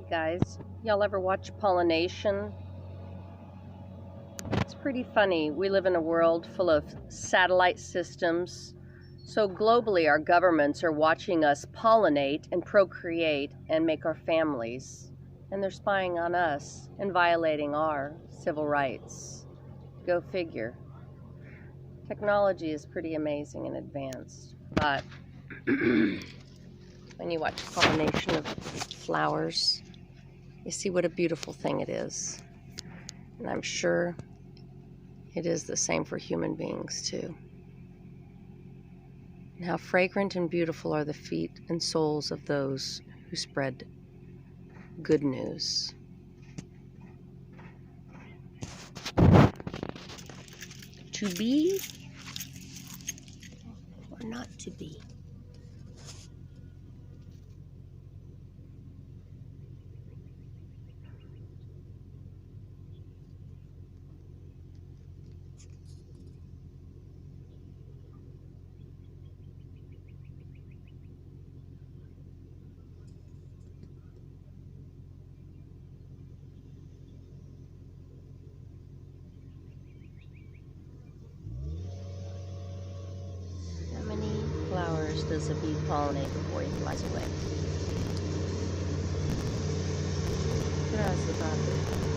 Guys, y'all ever watch pollination? It's pretty funny. We live in a world full of satellite systems. So globally, our governments are watching us pollinate and procreate and make our families. And they're spying on us and violating our civil rights. Go figure. Technology is pretty amazing and advanced. But when you watch pollination of flowers, you see what a beautiful thing it is. And I'm sure it is the same for human beings too. And how fragrant and beautiful are the feet and souls of those who spread good news. To be or not to be? How many flowers does a bee pollinate before he flies away? Gracias, Padre.